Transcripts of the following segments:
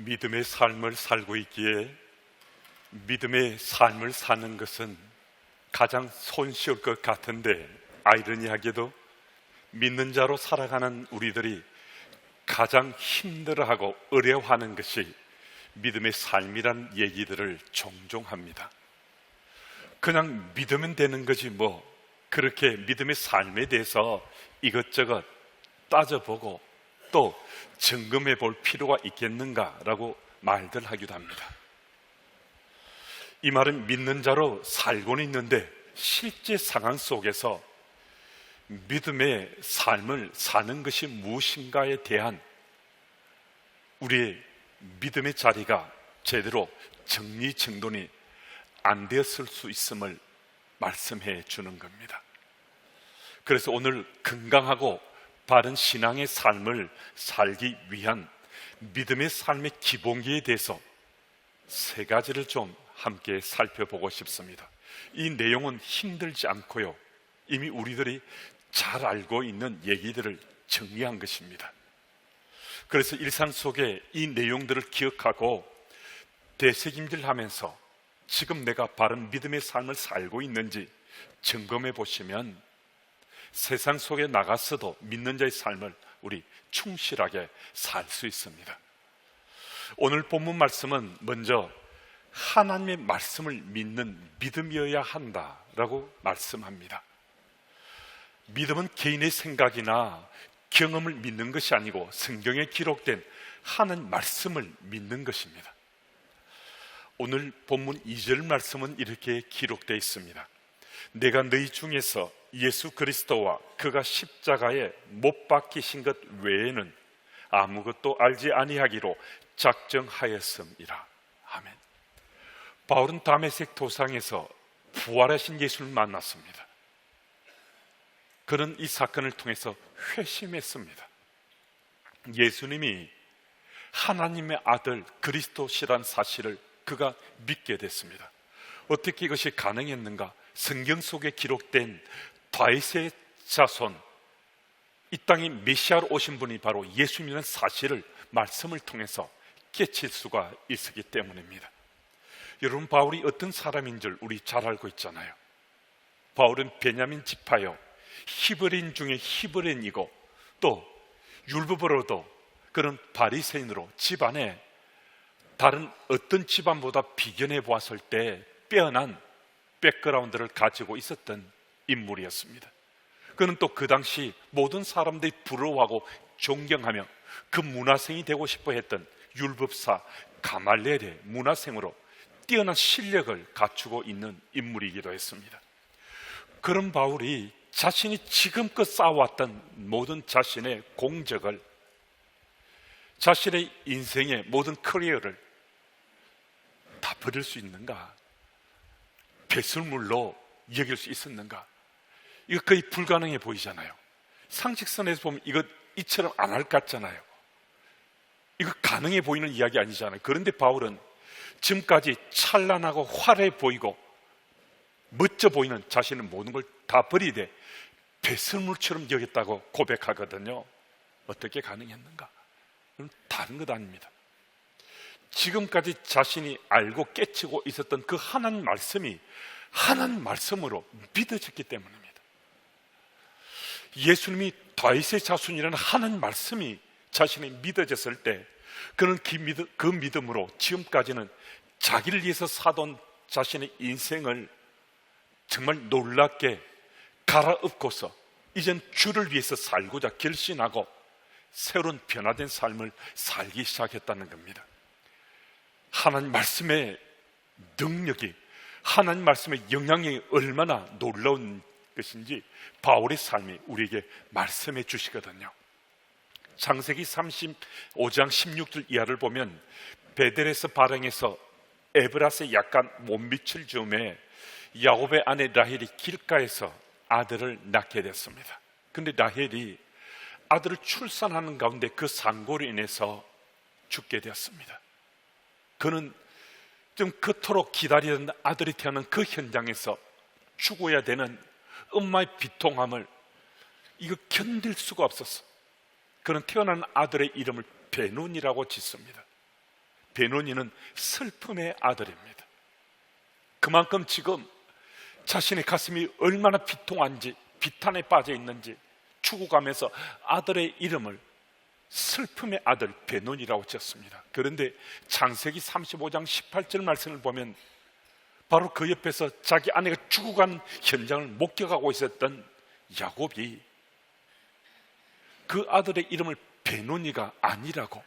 믿음의 삶을 살고 있기에 믿음의 삶을 사는 것은 가장 손쉬울 것 같은데, 아이러니하게도 믿는 자로 살아가는 우리들이 가장 힘들어하고 어려워하는 것이 믿음의 삶이란 얘기들을 종종 합니다. 그냥 믿으면 되는 거지 뭐 그렇게 믿음의 삶에 대해서 이것저것 따져보고 또 점검해 볼 필요가 있겠는가라고 말들 하기도 합니다. 이 말은 믿는 자로 살고는 있는데 실제 상황 속에서 믿음의 삶을 사는 것이 무엇인가에 대한 우리의 믿음의 자리가 제대로 정리정돈이 안 되었을 수 있음을 말씀해 주는 겁니다. 그래서 오늘 건강하고 바른 신앙의 삶을 살기 위한 믿음의 삶의 기본기에 대해서 세 가지를 좀 함께 살펴보고 싶습니다. 이 내용은 힘들지 않고요, 이미 우리들이 잘 알고 있는 얘기들을 정리한 것입니다. 그래서 일상 속에 이 내용들을 기억하고 되새김질하면서 지금 내가 바른 믿음의 삶을 살고 있는지 점검해 보시면 세상 속에 나가서도 믿는 자의 삶을 우리 충실하게 살 수 있습니다. 오늘 본문 말씀은 먼저 하나님의 말씀을 믿는 믿음이어야 한다라고 말씀합니다. 믿음은 개인의 생각이나 경험을 믿는 것이 아니고 성경에 기록된 하나님 말씀을 믿는 것입니다. 오늘 본문 2절 말씀은 이렇게 기록되어 있습니다. 내가 너희 중에서 예수 그리스도와 그가 십자가에 못 박히신 것 외에는 아무것도 알지 아니하기로 작정하였음이라. 아멘. 바울은 다메섹 도상에서 부활하신 예수를 만났습니다. 그는 이 사건을 통해서 회심했습니다. 예수님이 하나님의 아들 그리스도시란 사실을 그가 믿게 됐습니다. 어떻게 이것이 가능했는가? 성경 속에 기록된 다윗의 자손, 이 땅에 메시아로 오신 분이 바로 예수님이라는 사실을 말씀을 통해서 깨칠 수가 있었기 때문입니다. 여러분, 바울이 어떤 사람인 줄 우리 잘 알고 있잖아요. 바울은 베냐민 지파요, 히브리인 중에 히브리인이고 또 율법으로도 그런 바리새인으로 집안에 다른 어떤 집안보다 비견해 보았을 때 빼어난 백그라운드를 가지고 있었던 인물이었습니다. 그는 또 그 당시 모든 사람들이 부러워하고 존경하며 그 문화생이 되고 싶어 했던 율법사 가말리엘의 문화생으로 뛰어난 실력을 갖추고 있는 인물이기도 했습니다. 그런 바울이 자신이 지금껏 쌓아왔던 모든 자신의 공적을, 자신의 인생의 모든 커리어를 다 버릴 수 있는가? 배설물로 여길 수 있었는가? 이거 거의 불가능해 보이잖아요. 상식선에서 보면 이처럼 안 할 것 같잖아요. 이거 가능해 보이는 이야기 아니잖아요. 그런데 바울은 지금까지 찬란하고 화려해 보이고 멋져 보이는 자신의 모든 걸 다 버리되 배설물처럼 여겼다고 고백하거든요. 어떻게 가능했는가? 그건 다른 것 아닙니다. 지금까지 자신이 알고 깨치고 있었던 그 하나님 말씀이 하나님 말씀으로 믿어졌기 때문입니다. 예수님이 다윗의 자손이라는 하나님 말씀이 자신이 믿어졌을 때 그는 그 믿음으로 지금까지는 자기를 위해서 사던 자신의 인생을 정말 놀랍게 갈아엎고서 이젠 주를 위해서 살고자 결심하고 새로운 변화된 삶을 살기 시작했다는 겁니다. 하나님 말씀의 능력이, 하나님 말씀의 영향이 얼마나 놀라운 것인지 바울의 삶이 우리에게 말씀해 주시거든요. 창세기 35장 16절 이하를 보면 베델에서 발행해서 에브라스에 약간 못 미칠 즈음에 야곱의 아내 라헬이 길가에서 아들을 낳게 됐습니다. 그런데 라헬이 아들을 출산하는 가운데 그 상고로 인해서 죽게 되었습니다. 그는 좀 그토록 기다리던 아들이 태어난 그 현장에서 죽어야 되는 엄마의 비통함을 이거 견딜 수가 없었어. 그는 태어난 아들의 이름을 베논이라고 짓습니다. 베노니는 슬픔의 아들입니다. 그만큼 지금 자신의 가슴이 얼마나 비통한지, 비탄에 빠져 있는지 죽어가면서 아들의 이름을 슬픔의 아들 베논이라고 지었습니다. 그런데 창세기 35장 18절 말씀을 보면 바로 그 옆에서 자기 아내가 죽어가는 현장을 목격하고 있었던 야곱이 그 아들의 이름을 베논이가 아니라고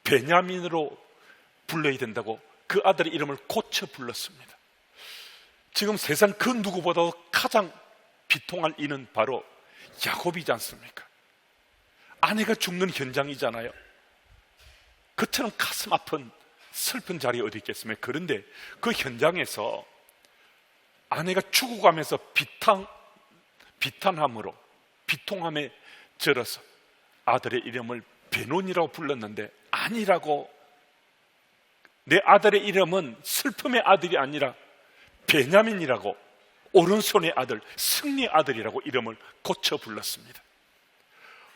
베냐민으로 불러야 된다고 그 아들의 이름을 고쳐 불렀습니다. 지금 세상 그 누구보다도 가장 비통할 이는 바로 야곱이지 않습니까? 아내가 죽는 현장이잖아요. 그처럼 가슴 아픈 슬픈 자리에 어디 있겠습니까? 그런데 그 현장에서 아내가 죽어가면서 비탄함으로 비통함에 절어서 아들의 이름을 베논이라고 불렀는데 아니라고, 내 아들의 이름은 슬픔의 아들이 아니라 베냐민이라고, 오른손의 아들, 승리의 아들이라고 이름을 고쳐 불렀습니다.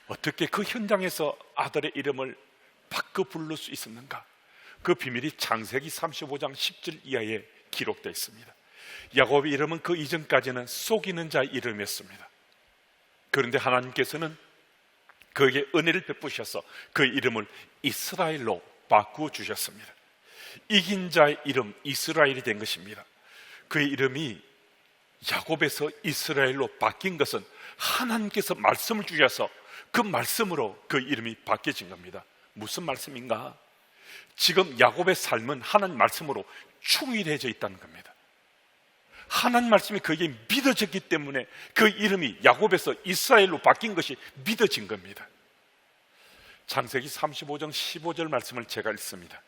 어떻게 그 현장에서 아들의 이름을 바꿔 부를 수 있었는가? 그 비밀이 창세기 35장 10절 이하에 기록되어 있습니다. 야곱의 이름은 그 이전까지는 속이는 자의 이름이었습니다. 그런데 하나님께서는 그에게 은혜를 베푸셔서 그 이름을 이스라엘로 바꾸어 주셨습니다. 이긴 자의 이름 이스라엘이 된 것입니다. 그의 이름이 야곱에서 이스라엘로 바뀐 것은 하나님께서 말씀을 주셔서 그 말씀으로 그 이름이 바뀌어진 겁니다. 무슨 말씀인가? 지금 야곱의 삶은 하나님 말씀으로 충실해져 있다는 겁니다. 하나님 말씀이 그에게 믿어졌기 때문에 그 이름이 야곱에서 이스라엘로 바뀐 것이 믿어진 겁니다. 창세기 35장 15절 말씀을 제가 읽습니다.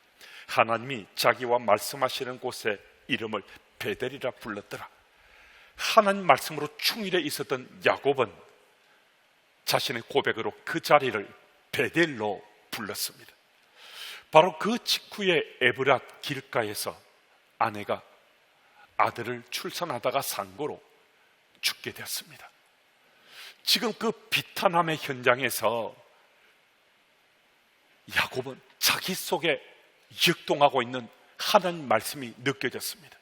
하나님이 자기와 말씀하시는 곳에 이름을 베델이라 불렀더라. 하나님 말씀으로 충실해 있었던 야곱은 자신의 고백으로 그 자리를 베델로 불렀습니다. 바로 그 직후에 에브랏 길가에서 아내가 아들을 출산하다가 산고로 죽게 되었습니다. 지금 그 비탄함의 현장에서 야곱은 자기 속에 역동하고 있는 하나님 말씀이 느껴졌습니다.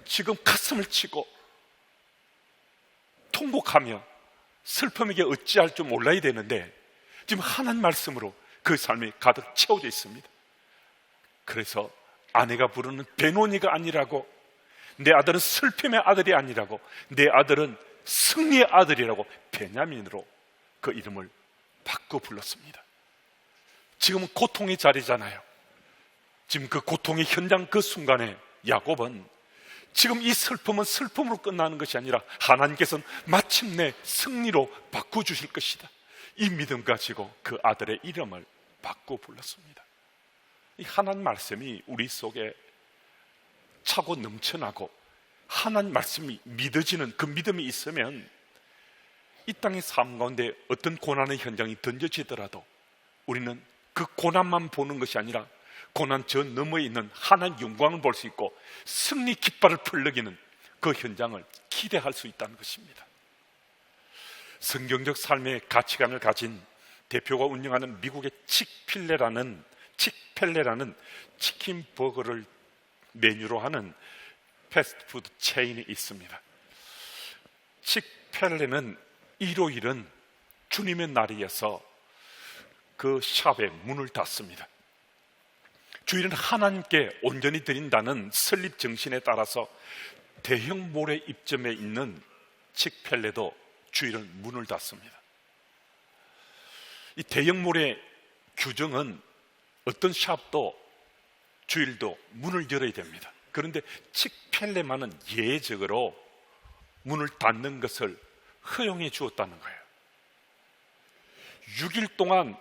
지금 가슴을 치고 통곡하며 슬픔에게 어찌할 줄 몰라야 되는데 지금 하나님 말씀으로 그 삶이 가득 채워져 있습니다. 그래서 아내가 부르는 베노니가 아니라고, 내 아들은 슬픔의 아들이 아니라고, 내 아들은 승리의 아들이라고 베냐민으로 그 이름을 바꿔 불렀습니다. 지금은 고통의 자리잖아요. 지금 그 고통의 현장 그 순간에 야곱은 지금 이 슬픔은 슬픔으로 끝나는 것이 아니라 하나님께서는 마침내 승리로 바꿔주실 것이다, 이 믿음 가지고 그 아들의 이름을 바꿔 불렀습니다. 이 하나님 말씀이 우리 속에 차고 넘쳐나고 하나님 말씀이 믿어지는 그 믿음이 있으면 이 땅의 삶 가운데 어떤 고난의 현장이 던져지더라도 우리는 그 고난만 보는 것이 아니라 고난 저 너머에 있는 하나님 영광을 볼 수 있고 승리 깃발을 풀러기는 그 현장을 기대할 수 있다는 것입니다. 성경적 삶의 가치관을 가진 대표가 운영하는 미국의 칙펠레라는 치킨 버거를 메뉴로 하는 패스트푸드 체인이 있습니다. 칙펠레는 일요일은 주님의 날이어서 그 샵에 문을 닫습니다. 주일은 하나님께 온전히 드린다는 설립 정신에 따라서 대형 몰의 입점에 있는 칙펠레도 주일은 문을 닫습니다. 이 대형 몰의 규정은 어떤 샵도 주일도 문을 열어야 됩니다. 그런데 칙펠레만은 예외적으로 문을 닫는 것을 허용해 주었다는 거예요. 6일 동안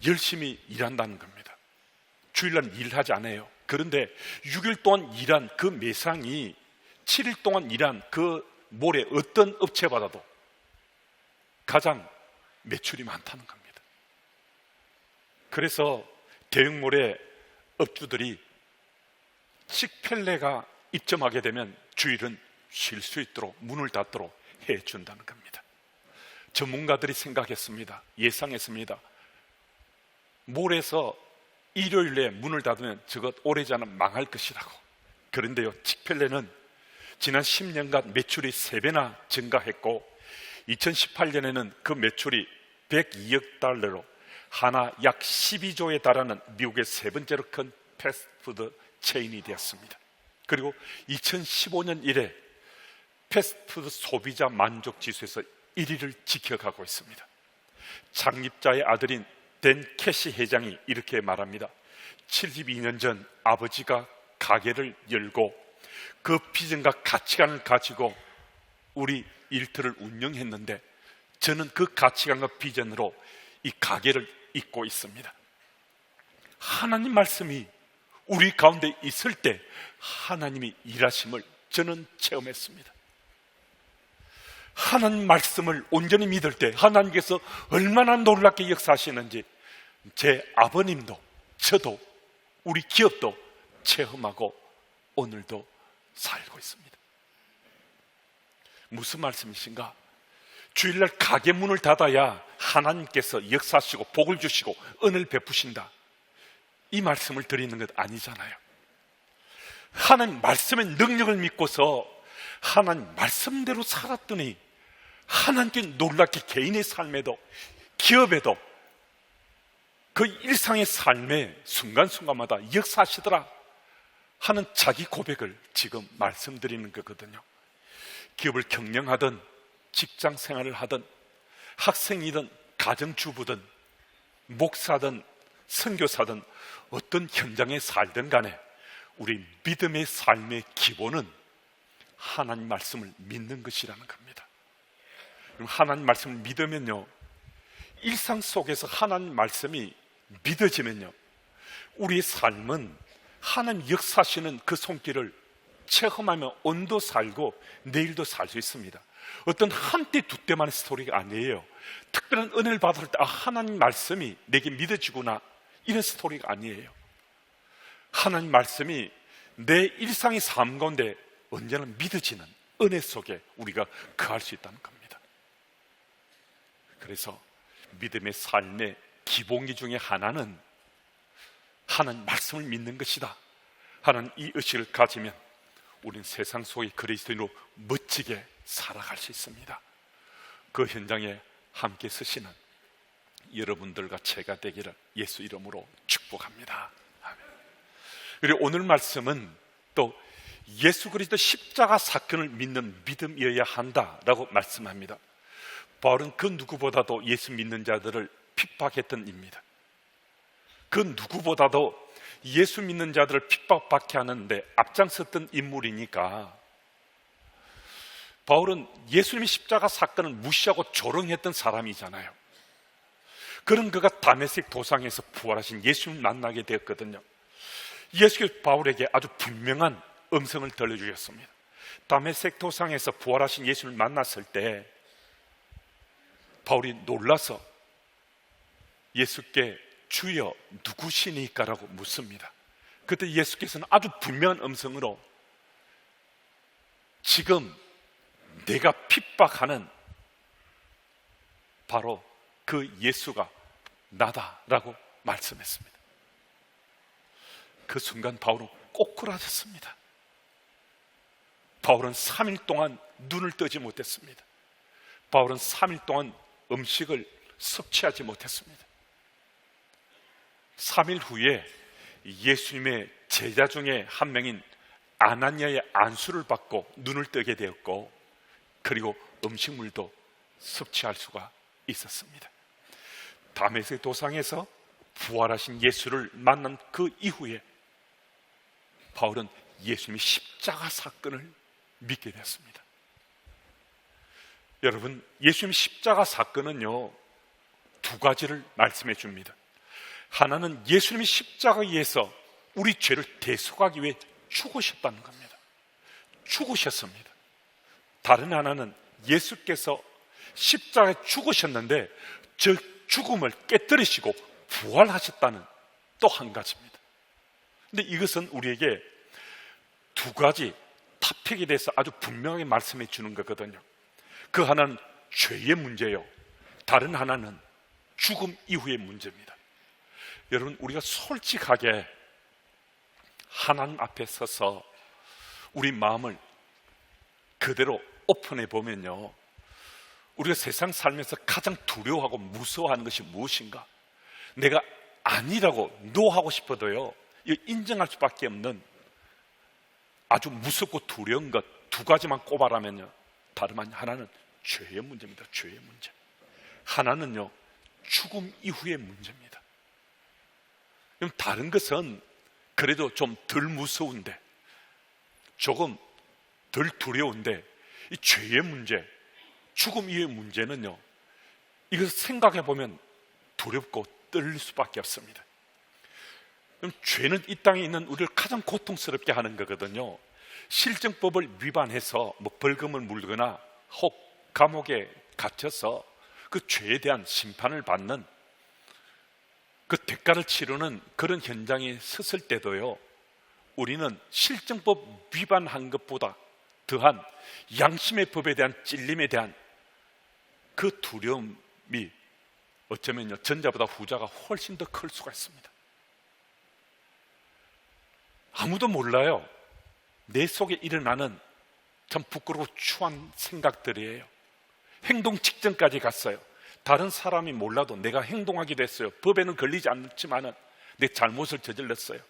열심히 일한다는 겁니다. 주일날 일하지 않아요. 그런데 6일 동안 일한 그 매상이 7일 동안 일한 그 몰의 어떤 업체보다도 가장 매출이 많다는 겁니다. 그래서 대형몰의 업주들이 칙펠레가 입점하게 되면 주일은 쉴 수 있도록 문을 닫도록 해준다는 겁니다. 전문가들이 생각했습니다. 예상했습니다. 몰에서 일요일에 문을 닫으면 저것 오래지 않아 망할 것이라고. 그런데요, 칙펠레는 지난 10년간 매출이 3배나 증가했고 2018년에는 그 매출이 102억 달러로 하나 약 12조에 달하는 미국의 3번째로 큰 패스트푸드 체인이 되었습니다. 그리고 2015년 이래 패스트푸드 소비자 만족 지수에서 1위를 지켜가고 있습니다. 창립자의 아들인 댄 캐시 회장이 이렇게 말합니다. 72년 전 아버지가 가게를 열고 그 비전과 가치관을 가지고 우리 일터를 운영했는데 저는 그 가치관과 비전으로 이 가게를 잇고 있습니다. 하나님 말씀이 우리 가운데 있을 때 하나님이 일하심을 저는 체험했습니다. 하나님 말씀을 온전히 믿을 때 하나님께서 얼마나 놀랍게 역사하시는지 제 아버님도 저도 우리 기업도 체험하고 오늘도 살고 있습니다. 무슨 말씀이신가? 주일날 가게 문을 닫아야 하나님께서 역사하시고 복을 주시고 은혜를 베푸신다, 이 말씀을 드리는 것 아니잖아요. 하나님 말씀의 능력을 믿고서 하나님 말씀대로 살았더니 하나님께 놀랍게 개인의 삶에도 기업에도 그 일상의 삶의 순간순간마다 역사하시더라 하는 자기 고백을 지금 말씀드리는 거거든요. 기업을 경영하든 직장 생활을 하든 학생이든 가정주부든 목사든 선교사든 어떤 현장에 살든 간에 우리 믿음의 삶의 기본은 하나님 말씀을 믿는 것이라는 겁니다. 그럼 하나님 말씀을 믿으면요, 일상 속에서 하나님 말씀이 믿어지면요, 우리의 삶은 하나님 역사하시는 그 손길을 체험하며 오늘도 살고 내일도 살 수 있습니다. 어떤 한때 두때만의 스토리가 아니에요. 특별한 은혜를 받을 때 하나님 말씀이 내게 믿어지구나, 이런 스토리가 아니에요. 하나님 말씀이 내 일상의 삶 가운데 언제나 믿어지는 은혜 속에 우리가 거할 수 있다는 겁니다. 그래서 믿음의 삶의 기본기 중에 하나는 하나님 말씀을 믿는 것이다 하는 이 의식을 가지면 우리는 세상 속의 그리스도인으로 멋지게 살아갈 수 있습니다. 그 현장에 함께 서시는 여러분들과 제가 되기를 예수 이름으로 축복합니다. 아멘. 그리고 오늘 말씀은 또 예수 그리스도 십자가 사건을 믿는 믿음이어야 한다라고 말씀합니다. 바울은 그 누구보다도 예수 믿는 자들을 핍박했던 입니다. 그 누구보다도 예수 믿는 자들을 핍박받게 하는데 앞장섰던 인물이니까 바울은 예수님의 십자가 사건을 무시하고 조롱했던 사람이잖아요. 그런 그가 다메섹 도상에서 부활하신 예수님을 만나게 되었거든요. 예수께서 바울에게 아주 분명한 음성을 들려주셨습니다. 다메섹 도상에서 부활하신 예수님을 만났을 때 바울이 놀라서 예수께 주여 누구시니까? 라고 묻습니다. 그때 예수께서는 아주 분명한 음성으로 지금 내가 핍박하는 바로 그 예수가 나다라고 말씀했습니다. 그 순간 바울은 꼬꾸라졌습니다. 바울은 3일 동안 눈을 뜨지 못했습니다. 바울은 3일 동안 음식을 섭취하지 못했습니다. 3일 후에 예수님의 제자 중에 한 명인 아나니아의 안수를 받고 눈을 뜨게 되었고, 그리고 음식물도 섭취할 수가 있었습니다. 다메섹 도상에서 부활하신 예수를 만난 그 이후에 바울은 예수님의 십자가 사건을 믿게 됐습니다. 여러분, 예수님의 십자가 사건은요, 두 가지를 말씀해 줍니다. 하나는 예수님이 십자가에 의해서 우리 죄를 대속하기 위해 죽으셨다는 겁니다. 죽으셨습니다. 다른 하나는 예수께서 십자가에 죽으셨는데 저 죽음을 깨뜨리시고 부활하셨다는 또 한 가지입니다. 근데 이것은 우리에게 두 가지 토픽에 대해서 아주 분명하게 말씀해 주는 거거든요. 그 하나는 죄의 문제요, 다른 하나는 죽음 이후의 문제입니다. 여러분, 우리가 솔직하게 하나님 앞에 서서 우리 마음을 그대로 오픈해 보면요, 우리가 세상 살면서 가장 두려워하고 무서워하는 것이 무엇인가? 내가 아니라고 노하고 싶어도요, 이거 인정할 수밖에 없는 아주 무섭고 두려운 것 두 가지만 꼽아라면요, 다름 아닌 하나는 죄의 문제입니다. 죄의 문제. 하나는요, 죽음 이후의 문제입니다. 그럼 다른 것은 그래도 좀 덜 무서운데, 조금 덜 두려운데, 이 죄의 문제, 죽음 이후의 문제는요, 이것을 생각해 보면 두렵고 떨릴 수밖에 없습니다. 그럼 죄는 이 땅에 있는 우리를 가장 고통스럽게 하는 거거든요. 실정법을 위반해서 벌금을 물거나 혹 감옥에 갇혀서 그 죄에 대한 심판을 받는, 그 대가를 치르는 그런 현장에 섰을 때도요, 우리는 실정법 위반한 것보다 더한 양심의 법에 대한 찔림에 대한 그 두려움이 어쩌면요, 전자보다 후자가 훨씬 더 클 수가 있습니다. 아무도 몰라요. 내 속에 일어나는 참 부끄럽고 추한 생각들이에요. 행동 직전까지 갔어요. 다른 사람이 몰라도 내가 행동하게 됐어요. 법에는 걸리지 않지만은 내 잘못을 저질렀어요.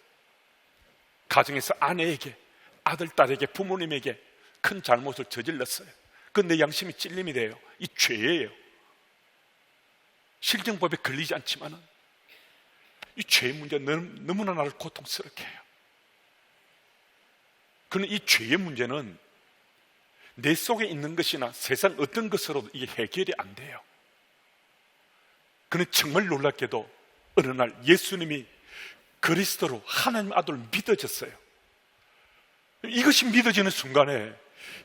가정에서 아내에게, 아들, 딸에게, 부모님에게 큰 잘못을 저질렀어요. 그건 내 양심이 찔림이 돼요. 이 죄예요. 실정법에 걸리지 않지만은 이 죄의 문제는 너무나 나를 고통스럽게 해요. 그런데 이 죄의 문제는 내 속에 있는 것이나 세상 어떤 것으로도 이게 해결이 안 돼요. 그는 정말 놀랍게도 어느 날 예수님이 그리스도로 하나님 아들을 믿어졌어요. 이것이 믿어지는 순간에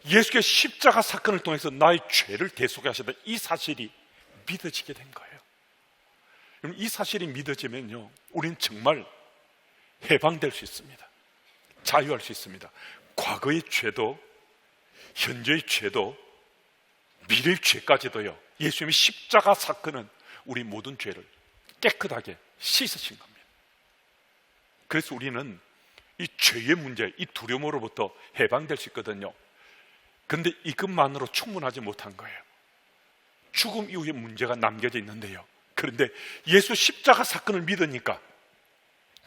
예수의 십자가 사건을 통해서 나의 죄를 대속해 하셨다, 이 사실이 믿어지게 된 거예요. 그럼 이 사실이 믿어지면요, 우리는 정말 해방될 수 있습니다. 자유할 수 있습니다. 과거의 죄도, 현재의 죄도, 미래의 죄까지도요, 예수님의 십자가 사건은 우리 모든 죄를 깨끗하게 씻으신 겁니다. 그래서 우리는 이 죄의 문제, 이 두려움으로부터 해방될 수 있거든요. 그런데 이것만으로 충분하지 못한 거예요. 죽음 이후의 문제가 남겨져 있는데요, 그런데 예수 십자가 사건을 믿으니까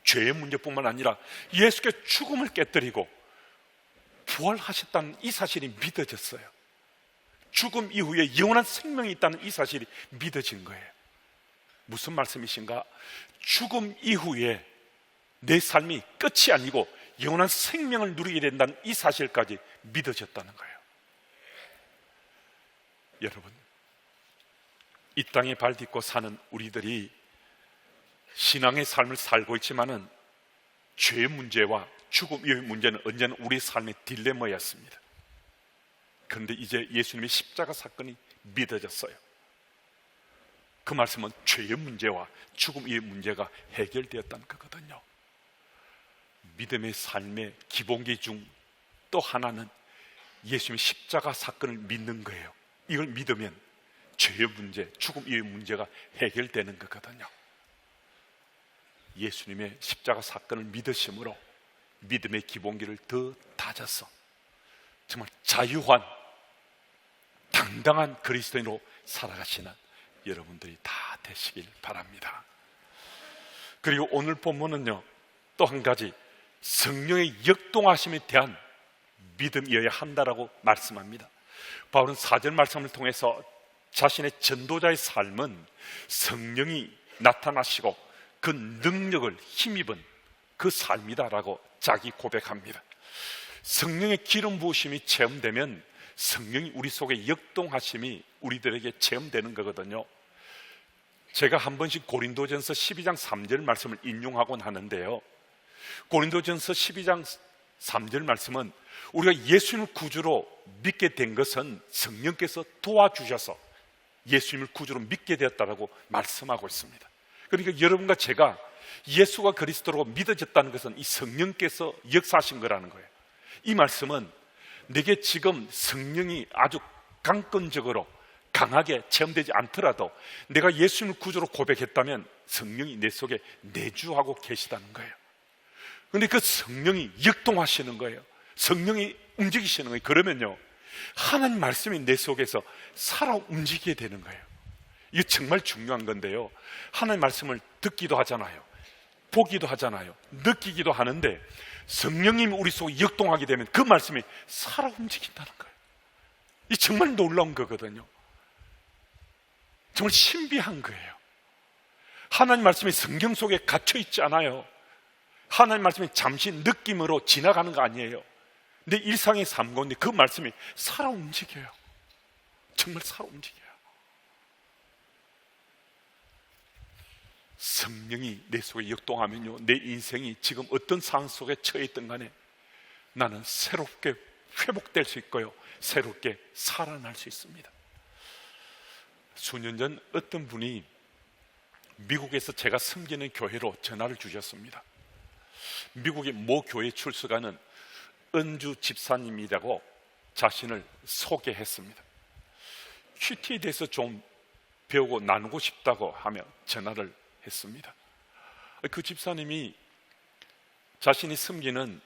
죄의 문제뿐만 아니라 예수께 죽음을 깨뜨리고 부활하셨다는 이 사실이 믿어졌어요. 죽음 이후에 영원한 생명이 있다는 이 사실이 믿어진 거예요. 무슨 말씀이신가? 죽음 이후에 내 삶이 끝이 아니고 영원한 생명을 누리게 된다는 이 사실까지 믿어졌다는 거예요. 여러분, 이 땅에 발 딛고 사는 우리들이 신앙의 삶을 살고 있지만은 죄의 문제와 죽음 이후의 문제는 언제나 우리 삶의 딜레마였습니다. 그런데 이제 예수님의 십자가 사건이 믿어졌어요. 그 말씀은 죄의 문제와 죽음 이후의 문제가 해결되었다는 거거든요. 믿음의 삶의 기본기 중 또 하나는 예수님의 십자가 사건을 믿는 거예요. 이걸 믿으면 죄의 문제, 죽음 이후의 문제가 해결되는 거거든요. 예수님의 십자가 사건을 믿으심으로 믿음의 기본기를 더 다져서 정말 자유한 당당한 그리스도인으로 살아가시는 여러분들이 다 되시길 바랍니다. 그리고 오늘 본문은요, 또 한 가지 성령의 역동하심에 대한 믿음이어야 한다라고 말씀합니다. 바울은 4절 말씀을 통해서 자신의 전도자의 삶은 성령이 나타나시고 그 능력을 힘입은 그 삶이다라고 자기 고백합니다. 성령의 기름 부으심이 체험되면 성령이 우리 속에 역동하심이 우리들에게 체험되는 거거든요. 제가 한 번씩 고린도전서 12장 3절 말씀을 인용하곤 하는데요, 고린도전서 12장 3절 말씀은 우리가 예수님을 구주로 믿게 된 것은 성령께서 도와주셔서 예수님을 구주로 믿게 되었다라고 말씀하고 있습니다. 그러니까 여러분과 제가 예수가 그리스도로 믿어졌다는 것은 이 성령께서 역사하신 거라는 거예요. 이 말씀은 내게 지금 성령이 아주 강권적으로 강하게 체험되지 않더라도 내가 예수님을 구주로 고백했다면 성령이 내 속에 내주하고 계시다는 거예요. 그런데 그 성령이 역동하시는 거예요. 성령이 움직이시는 거예요. 그러면요, 하나님 말씀이 내 속에서 살아 움직이게 되는 거예요. 이게 정말 중요한 건데요, 하나님 말씀을 듣기도 하잖아요, 보기도 하잖아요, 느끼기도 하는데 성령님이 우리 속에 역동하게 되면 그 말씀이 살아 움직인다는 거예요. 이 정말 놀라운 거거든요. 정말 신비한 거예요. 하나님 말씀이 성경 속에 갇혀 있지 않아요. 하나님 말씀이 잠시 느낌으로 지나가는 거 아니에요. 내 일상의 삶 가운데 그 말씀이 살아 움직여요. 정말 살아 움직여요. 성령이 내 속에 역동하면요, 내 인생이 지금 어떤 상황 속에 처해 있든 간에 나는 새롭게 회복될 수 있고요, 새롭게 살아날 수 있습니다. 수년 전 어떤 분이 미국에서 제가 섬기는 교회로 전화를 주셨습니다. 미국의 모 교회 출석하는 은주 집사님이라고 자신을 소개했습니다. 큐티에 대해서 좀 배우고 나누고 싶다고 하며 전화를 했습니다. 그 집사님이 자신이 섬기는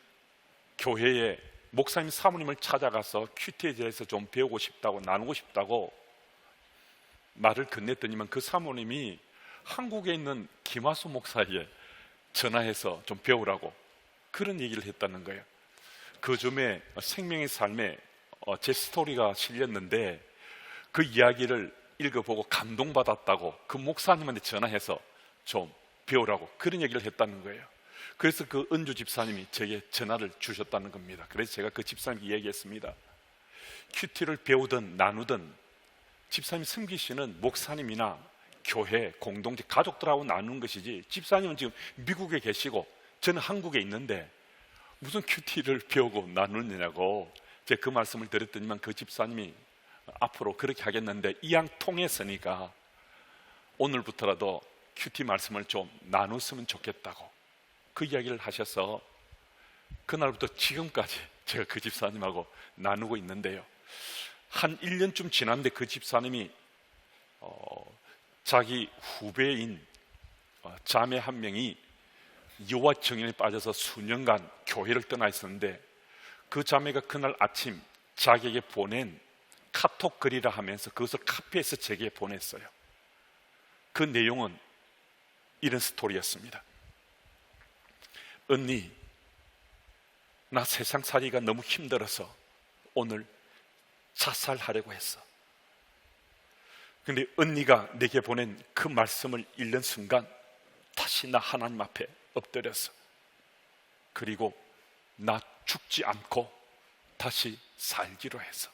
교회의 목사님 사모님을 찾아가서 큐티에 대해서 좀 배우고 싶다고, 나누고 싶다고 말을 건넸더니만 그 사모님이 한국에 있는 김하수 목사에게 전화해서 좀 배우라고 그런 얘기를 했다는 거예요. 그 줌에 생명의 삶에 제 스토리가 실렸는데 그 이야기를 읽어보고 감동받았다고 그 목사님한테 전화해서 좀 배우라고 그런 얘기를 했다는 거예요. 그래서 그 은주 집사님이 제게 전화를 주셨다는 겁니다. 그래서 제가 그 집사님께 얘기했습니다. 큐티를 배우든 나누든 집사님이 섬기시는 목사님이나 교회, 공동체, 가족들하고 나누는 것이지, 집사님은 지금 미국에 계시고 저는 한국에 있는데 무슨 큐티를 배우고 나누느냐고 제가 그 말씀을 드렸더니만 그 집사님이 앞으로 그렇게 하겠는데 이왕 통했으니까 오늘부터라도 큐티 말씀을 좀 나눴으면 좋겠다고 그 이야기를 하셔서 그날부터 지금까지 제가 그 집사님하고 나누고 있는데요, 한 1년쯤 지났는데 그 집사님이 자기 후배인 자매 한 명이 유아증에 빠져서 수년간 교회를 떠나 있었는데 그 자매가 그날 아침 자기에게 보낸 카톡 글이라 하면서 그것을 카피해서 제게 보냈어요. 그 내용은 이런 스토리였습니다. 언니, 나 세상살이가 너무 힘들어서 오늘 자살하려고 했어. 근데 언니가 내게 보낸 그 말씀을 읽는 순간 다시 나 하나님 앞에 엎드렸어. 그리고 나 죽지 않고 다시 살기로 했어.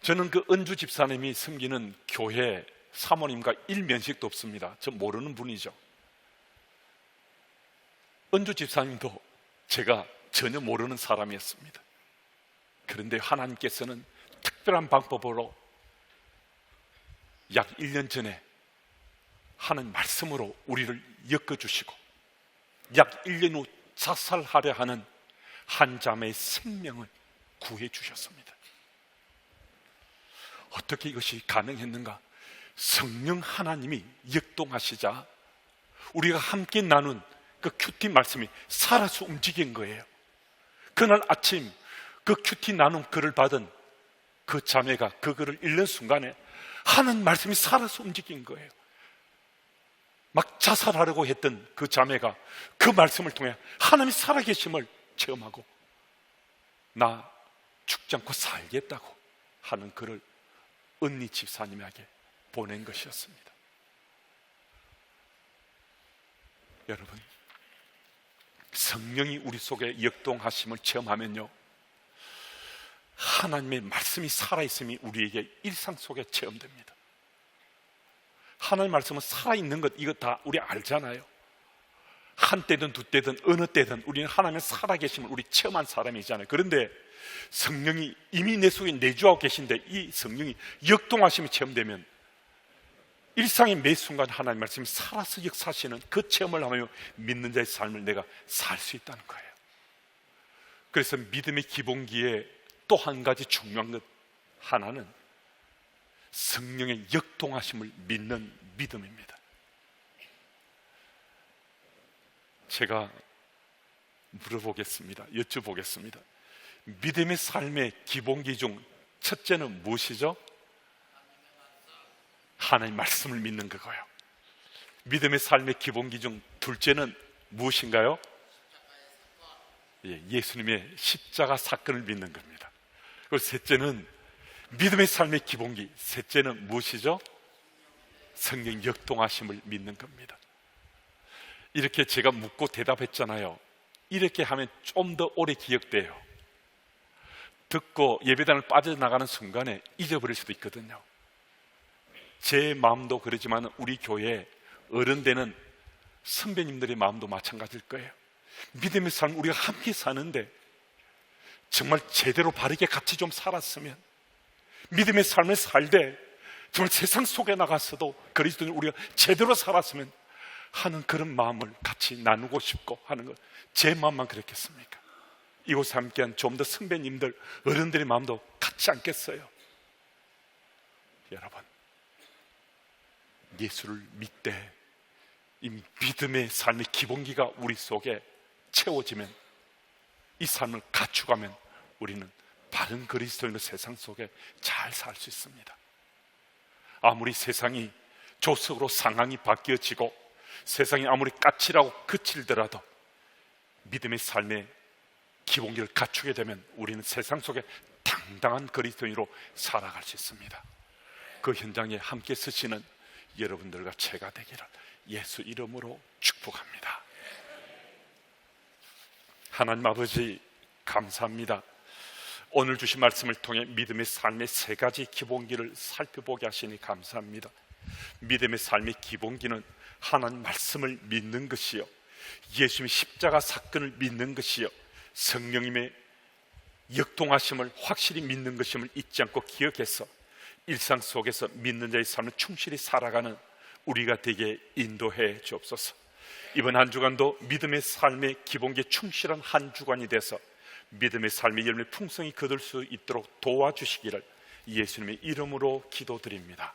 저는 그 은주 집사님이 섬기는 교회 사모님과 일면식도 없습니다. 저 모르는 분이죠. 은주 집사님도 제가 전혀 모르는 사람이었습니다. 그런데 하나님께서는 특별한 방법으로 약 1년 전에 하는 말씀으로 우리를 엮어주시고 약 1년 후 자살하려 하는 한 자매의 생명을 구해 주셨습니다. 어떻게 이것이 가능했는가? 성령 하나님이 역동하시자 우리가 함께 나눈 그 큐티 말씀이 살아서 움직인 거예요. 그날 아침 그 큐티 나눔 글을 받은 그 자매가 그 글을 읽는 순간에 하나님 말씀이 살아서 움직인 거예요. 막 자살하려고 했던 그 자매가 그 말씀을 통해 하나님이 살아계심을 체험하고 나 죽지 않고 살겠다고 하는 글을 은니 집사님에게 보낸 것이었습니다. 여러분, 성령이 우리 속에 역동하심을 체험하면요, 하나님의 말씀이 살아있음이 우리에게 일상 속에 체험됩니다. 하나님의 말씀은 살아있는 것, 이거 다 우리 알잖아요. 한때든 두때든 어느 때든 우리는 하나님의 살아계심을 우리 체험한 사람이잖아요. 그런데 성령이 이미 내 속에 내주하고 계신데 이 성령이 역동하심이 체험되면 일상의 매 순간 하나님의 말씀이 살아서 역사하시는 그 체험을 하며 믿는 자의 삶을 내가 살 수 있다는 거예요. 그래서 믿음의 기본기에 또 한 가지 중요한 것, 하나는 성령의 역동하심을 믿는 믿음입니다. 제가 물어보겠습니다. 여쭤보겠습니다. 믿음의 삶의 기본기 중 첫째는 무엇이죠? 하나님의 말씀을 믿는 거고요. 믿음의 삶의 기본기 중 둘째는 무엇인가요? 예수님의 십자가 사건을 믿는 겁니다. 그리고 셋째는 믿음의 삶의 기본기, 셋째는 무엇이죠? 성령 역동하심을 믿는 겁니다. 이렇게 제가 묻고 대답했잖아요. 이렇게 하면 좀 더 오래 기억돼요. 듣고 예배당을 빠져나가는 순간에 잊어버릴 수도 있거든요. 제 마음도 그러지만 우리 교회 어른되는 선배님들의 마음도 마찬가지일 거예요. 믿음의 삶 우리가 함께 사는데 정말 제대로 바르게 같이 좀 살았으면, 믿음의 삶을 살되 정말 세상 속에 나가서도 그리스도인 우리가 제대로 살았으면 하는 그런 마음을 같이 나누고 싶고 하는 것, 제 마음만 그랬겠습니까? 이곳에 함께한 좀 더 선배님들, 어른들의 마음도 같지 않겠어요? 여러분, 예수를 믿되 이 믿음의 삶의 기본기가 우리 속에 채워지면, 이 삶을 갖추가면 우리는 바른 그리스도인의 세상 속에 잘 살 수 있습니다. 아무리 세상이 조석으로 상황이 바뀌어지고 세상이 아무리 까칠하고 거칠더라도 믿음의 삶의 기본기를 갖추게 되면 우리는 세상 속에 당당한 그리스도인으로 살아갈 수 있습니다. 그 현장에 함께 서시는 여러분들과 제가 되기를 예수 이름으로 축복합니다. 하나님 아버지, 감사합니다. 오늘 주신 말씀을 통해 믿음의 삶의 세 가지 기본기를 살펴보게 하시니 감사합니다. 믿음의 삶의 기본기는 하나님 말씀을 믿는 것이요, 예수님의 십자가 사건을 믿는 것이요, 성령님의 역동하심을 확실히 믿는 것임을 잊지 않고 기억해서 일상 속에서 믿는 자의 삶을 충실히 살아가는 우리가 되게 인도해 주옵소서. 이번 한 주간도 믿음의 삶의 기본기에 충실한 한 주간이 돼서 믿음의 삶의 열매 풍성히 거둘 수 있도록 도와주시기를 예수님의 이름으로 기도드립니다.